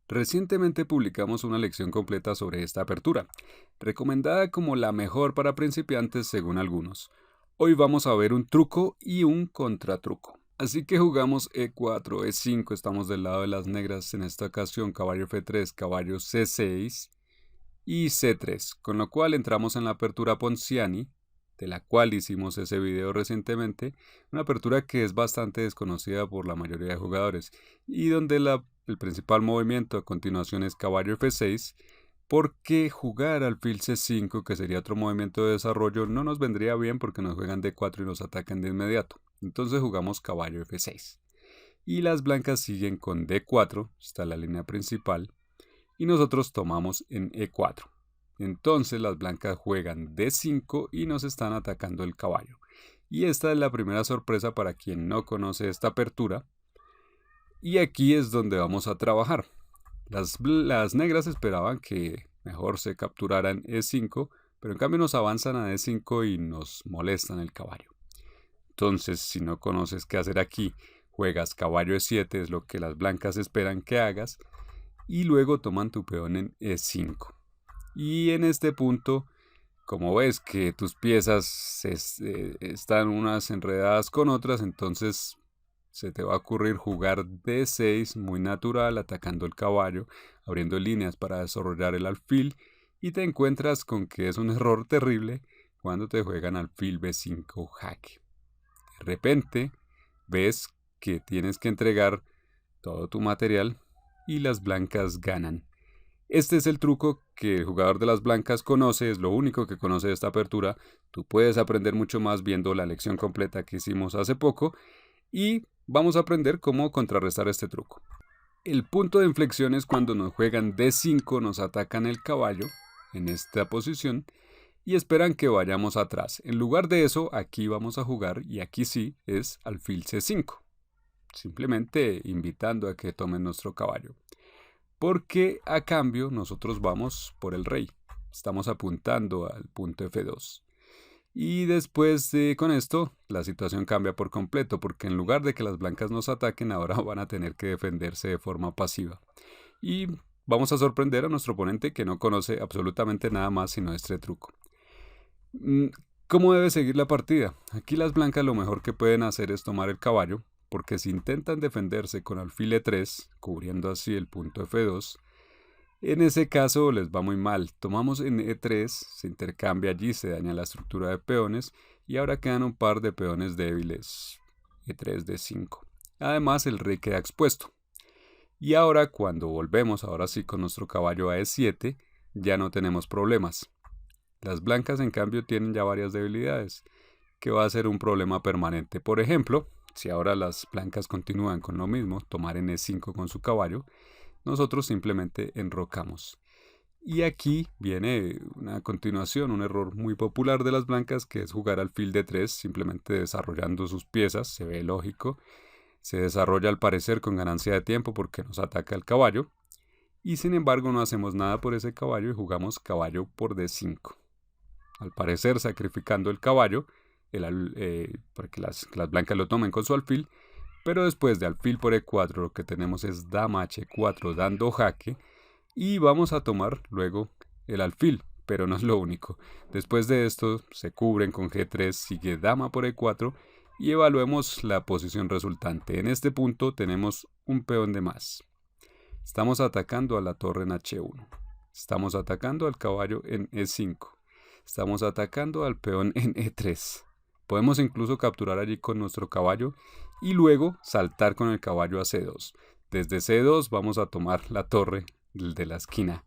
Recientemente publicamos una lección completa sobre esta apertura, recomendada como la mejor para principiantes según algunos. Hoy vamos a ver un truco y un contratruco. Así que jugamos E4, E5, estamos del lado de las negras, en esta ocasión caballo F3, caballo C6 y C3, con lo cual entramos en la apertura Ponziani, de la cual hicimos ese video recientemente, una apertura que es bastante desconocida por la mayoría de jugadores y donde el principal movimiento a continuación es caballo F6, porque jugar alfil C5, que sería otro movimiento de desarrollo, no nos vendría bien porque nos juegan D4 y nos atacan de inmediato. Entonces jugamos caballo F6. Y las blancas siguen con D4, está la línea principal, y nosotros tomamos en E4. Entonces las blancas juegan D5 y nos están atacando el caballo. Y esta es la primera sorpresa para quien no conoce esta apertura. Y aquí es donde vamos a trabajar. Las negras esperaban que mejor se capturaran E5, pero en cambio nos avanzan a D5 y nos molestan el caballo. Entonces, si no conoces qué hacer aquí, juegas caballo E7, es lo que las blancas esperan que hagas, y luego toman tu peón en E5. Y en este punto, como ves que tus piezas están unas enredadas con otras, entonces se te va a ocurrir jugar D6 muy natural, atacando el caballo, abriendo líneas para desarrollar el alfil, y te encuentras con que es un error terrible cuando te juegan alfil B5 jaque. De repente ves que tienes que entregar todo tu material y las blancas ganan. Este es el truco que el jugador de las blancas conoce, es lo único que conoce de esta apertura. Tú puedes aprender mucho más viendo la lección completa que hicimos hace poco y vamos a aprender cómo contrarrestar este truco. El punto de inflexión es cuando nos juegan D5, nos atacan el caballo en esta posición y esperan que vayamos atrás. En lugar de eso, aquí vamos a jugar, y aquí sí, es alfil C5. Simplemente invitando a que tomen nuestro caballo. Porque a cambio nosotros vamos por el rey. Estamos apuntando al punto F2. Y después con esto la situación cambia por completo, porque en lugar de que las blancas nos ataquen, ahora van a tener que defenderse de forma pasiva. Y vamos a sorprender a nuestro oponente que no conoce absolutamente nada más sino este truco. ¿Cómo debe seguir la partida? Aquí las blancas lo mejor que pueden hacer es tomar el caballo, porque si intentan defenderse con alfil E3, cubriendo así el punto F2, en ese caso les va muy mal. Tomamos en E3, se intercambia allí, se daña la estructura de peones y ahora quedan un par de peones débiles, E3, D5. Además el rey queda expuesto. Y ahora cuando volvemos, ahora sí con nuestro caballo a E7, ya no tenemos problemas. Las blancas en cambio tienen ya varias debilidades, que va a ser un problema permanente. Por ejemplo, si ahora las blancas continúan con lo mismo, tomar en E5 con su caballo, nosotros simplemente enrocamos. Y aquí viene una continuación, un error muy popular de las blancas, que es jugar alfil D3, simplemente desarrollando sus piezas, se ve lógico, se desarrolla al parecer con ganancia de tiempo porque nos ataca el caballo, y sin embargo no hacemos nada por ese caballo y jugamos caballo por D5. Al parecer sacrificando el caballo, para que las blancas lo tomen con su alfil, pero después de alfil por E4 lo que tenemos es dama H4 dando jaque, y vamos a tomar luego el alfil, pero no es lo único. Después de esto se cubren con G3, sigue dama por E4 y evaluemos la posición resultante. En este punto tenemos un peón de más. Estamos atacando a la torre en H1. Estamos atacando al caballo en E5. Estamos atacando al peón en E3. Podemos incluso capturar allí con nuestro caballo y luego saltar con el caballo a C2. Desde C2 vamos a tomar la torre de la esquina.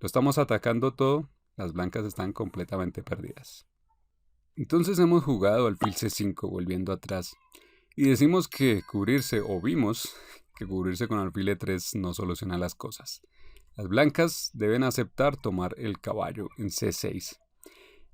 Lo estamos atacando todo, las blancas están completamente perdidas. Entonces hemos jugado alfil C5 volviendo atrás y decimos que cubrirse, o vimos que cubrirse con alfil E3 no soluciona las cosas. Las blancas deben aceptar tomar el caballo en C6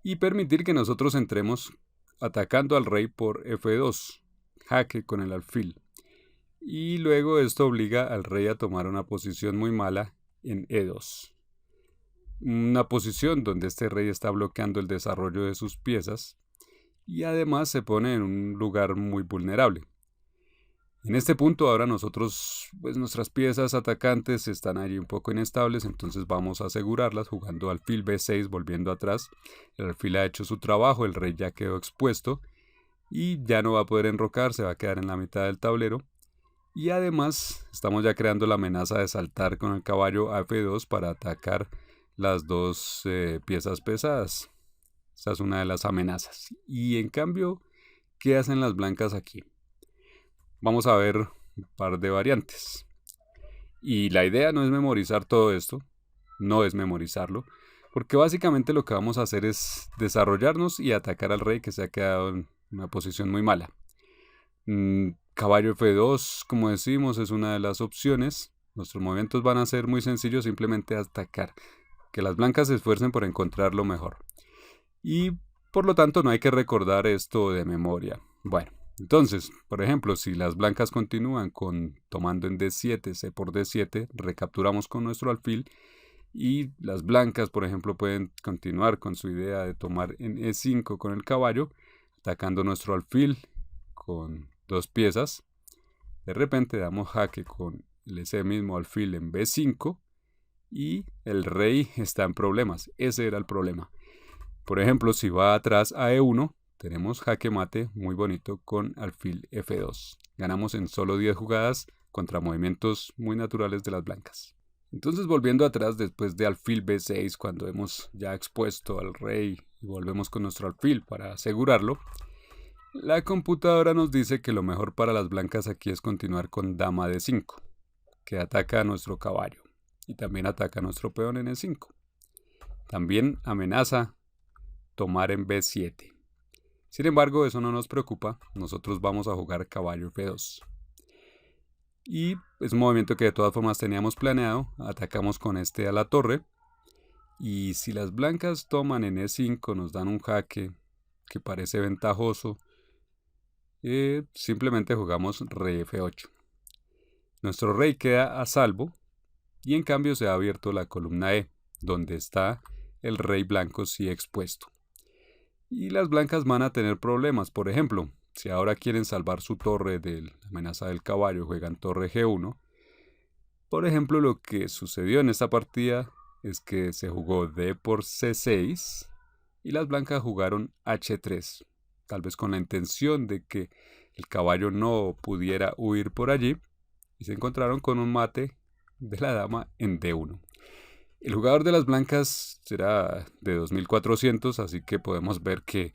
y permitir que nosotros entremos atacando al rey por F2, jaque con el alfil. Y luego esto obliga al rey a tomar una posición muy mala en E2. Una posición donde este rey está bloqueando el desarrollo de sus piezas y además se pone en un lugar muy vulnerable. En este punto ahora nuestras piezas atacantes están allí un poco inestables, entonces vamos a asegurarlas jugando alfil b6, volviendo atrás. El alfil ha hecho su trabajo, el rey ya quedó expuesto y ya no va a poder enrocar, se va a quedar en la mitad del tablero. Y además estamos ya creando la amenaza de saltar con el caballo a f2 para atacar las dos piezas pesadas. Esta es una de las amenazas. Y en cambio, ¿qué hacen las blancas aquí? Vamos a ver un par de variantes. Y la idea no es memorizar todo esto, no es memorizarlo, porque básicamente lo que vamos a hacer es desarrollarnos y atacar al rey que se ha quedado en una posición muy mala. Caballo f2, como decimos, es una de las opciones. Nuestros movimientos van a ser muy sencillos, simplemente atacar. Que las blancas se esfuercen por encontrar lo mejor. Y por lo tanto no hay que recordar esto de memoria. Bueno, entonces, por ejemplo, si las blancas continúan tomando en d7, c por d7, recapturamos con nuestro alfil. Y las blancas, por ejemplo, pueden continuar con su idea de tomar en e5 con el caballo, atacando nuestro alfil con dos piezas. De repente damos jaque con ese mismo alfil en b5 y el rey está en problemas. Ese era el problema. Por ejemplo, si va atrás a e1, tenemos jaque mate muy bonito con alfil f2. Ganamos en solo 10 jugadas contra movimientos muy naturales de las blancas. Entonces, volviendo atrás después de alfil b6, cuando hemos ya expuesto al rey y volvemos con nuestro alfil para asegurarlo, la computadora nos dice que lo mejor para las blancas aquí es continuar con dama d5, que ataca a nuestro caballo y también ataca a nuestro peón en e5. También amenaza tomar en b7. Sin embargo, eso no nos preocupa, nosotros vamos a jugar caballo f2. Y es un movimiento que de todas formas teníamos planeado, atacamos con este a la torre. Y si las blancas toman en e5, nos dan un jaque que parece ventajoso, simplemente jugamos rey f8. Nuestro rey queda a salvo y en cambio se ha abierto la columna E, donde está el rey blanco sí expuesto. Y las blancas van a tener problemas. Por ejemplo, si ahora quieren salvar su torre de la amenaza del caballo, juegan torre g1. Por ejemplo, lo que sucedió en esta partida es que se jugó d por c6 y las blancas jugaron h3, tal vez con la intención de que el caballo no pudiera huir por allí, y se encontraron con un mate de la dama en d1. El jugador de las blancas será de 2400, así que podemos ver que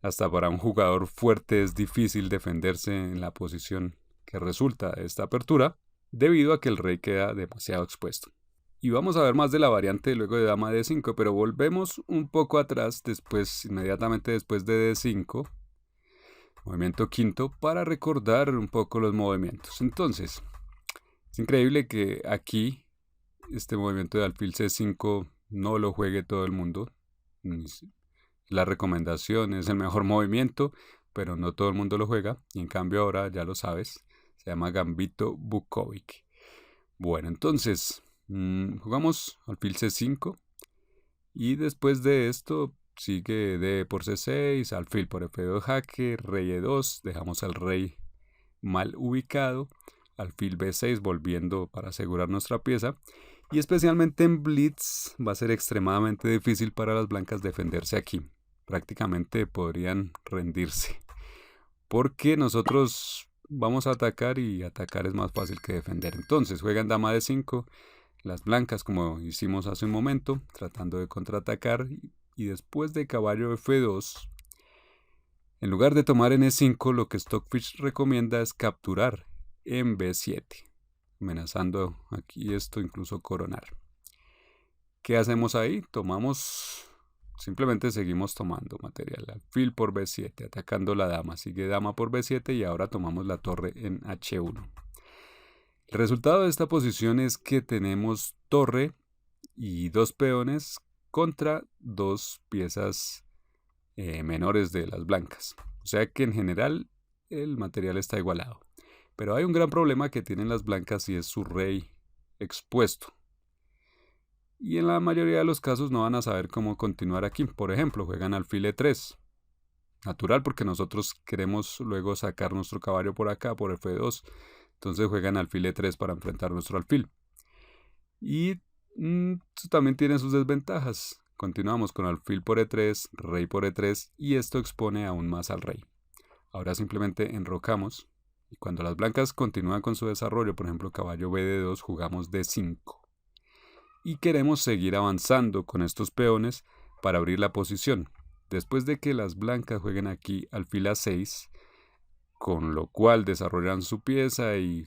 hasta para un jugador fuerte es difícil defenderse en la posición que resulta de esta apertura, debido a que el rey queda demasiado expuesto. Y vamos a ver más de la variante luego de dama d5, pero volvemos un poco atrás, inmediatamente después de d5, movimiento quinto, para recordar un poco los movimientos. Entonces, es increíble que aquí este movimiento de alfil c5 no lo juegue todo el mundo. La recomendación es el mejor movimiento, pero no todo el mundo lo juega, y en cambio ahora ya lo sabes, se llama Gambito Vukovic. Bueno, entonces jugamos alfil c5 y después de esto sigue d por c6, alfil por f2 jaque, rey e2, dejamos al rey mal ubicado, alfil b6 volviendo para asegurar nuestra pieza. Y especialmente en blitz va a ser extremadamente difícil para las blancas defenderse aquí. Prácticamente podrían rendirse, porque nosotros vamos a atacar y atacar es más fácil que defender. Entonces juegan dama d5, las blancas como hicimos hace un momento, tratando de contraatacar, y después de caballo f2, en lugar de tomar en e5, lo que Stockfish recomienda es capturar en b7, amenazando aquí esto incluso coronar. ¿Qué hacemos ahí? Simplemente seguimos tomando material. Alfil por b7, atacando la dama. Sigue dama por b7 y ahora tomamos la torre en h1. El resultado de esta posición es que tenemos torre y dos peones contra dos piezas menores de las blancas. O sea que en general el material está igualado. Pero hay un gran problema que tienen las blancas y es su rey expuesto. Y en la mayoría de los casos no van a saber cómo continuar aquí. Por ejemplo, juegan alfil e3. natural porque nosotros queremos luego sacar nuestro caballo por acá, por F2. Entonces juegan alfil E3 para enfrentar nuestro alfil. Y esto también tiene sus desventajas. Continuamos con alfil por E3, rey por E3 y esto expone aún más al rey. Ahora simplemente enrocamos y cuando las blancas continúan con su desarrollo, por ejemplo caballo BD2, jugamos D5. Y queremos seguir avanzando con estos peones para abrir la posición. Después de que las blancas jueguen aquí alfil A6, con lo cual desarrollan su pieza y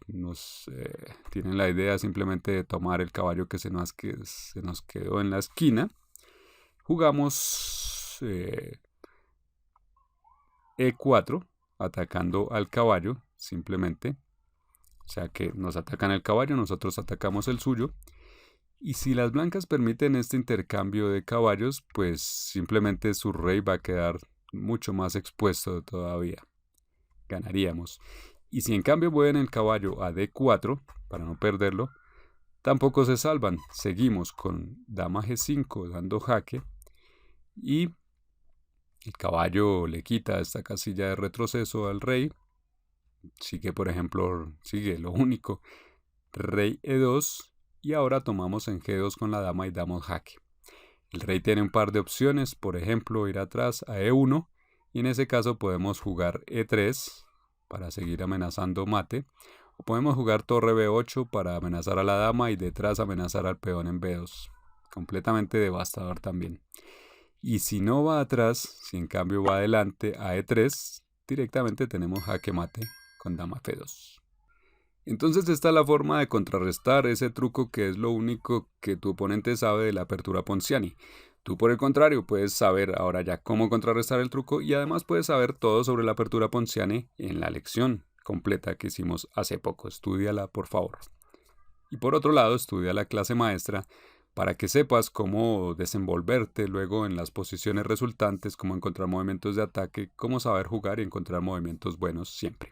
tienen la idea simplemente de tomar el caballo que se nos quedó en la esquina, jugamos E4 atacando al caballo simplemente, o sea que nos atacan el caballo, nosotros atacamos el suyo. Y si las blancas permiten este intercambio de caballos, pues simplemente su rey va a quedar mucho más expuesto todavía. Ganaríamos. Y si en cambio mueven el caballo a D4, para no perderlo, tampoco se salvan. Seguimos con dama G5 dando jaque y el caballo le quita esta casilla de retroceso al rey. Sigue, por ejemplo, sigue lo único, rey E2. Y ahora tomamos en G2 con la dama y damos jaque. El rey tiene un par de opciones, por ejemplo ir atrás a E1 y en ese caso podemos jugar E3 para seguir amenazando mate o podemos jugar torre B8 para amenazar a la dama y detrás amenazar al peón en B2. Completamente devastador también. Y si no va atrás, si en cambio va adelante a E3, directamente tenemos jaque mate con dama F2. Entonces esta es la forma de contrarrestar ese truco que es lo único que tu oponente sabe de la apertura Ponziani. Tú por el contrario puedes saber ahora ya cómo contrarrestar el truco y además puedes saber todo sobre la apertura Ponziani en la lección completa que hicimos hace poco. Estúdiala por favor. Y por otro lado, estudia la clase maestra para que sepas cómo desenvolverte luego en las posiciones resultantes, cómo encontrar movimientos de ataque, cómo saber jugar y encontrar movimientos buenos siempre.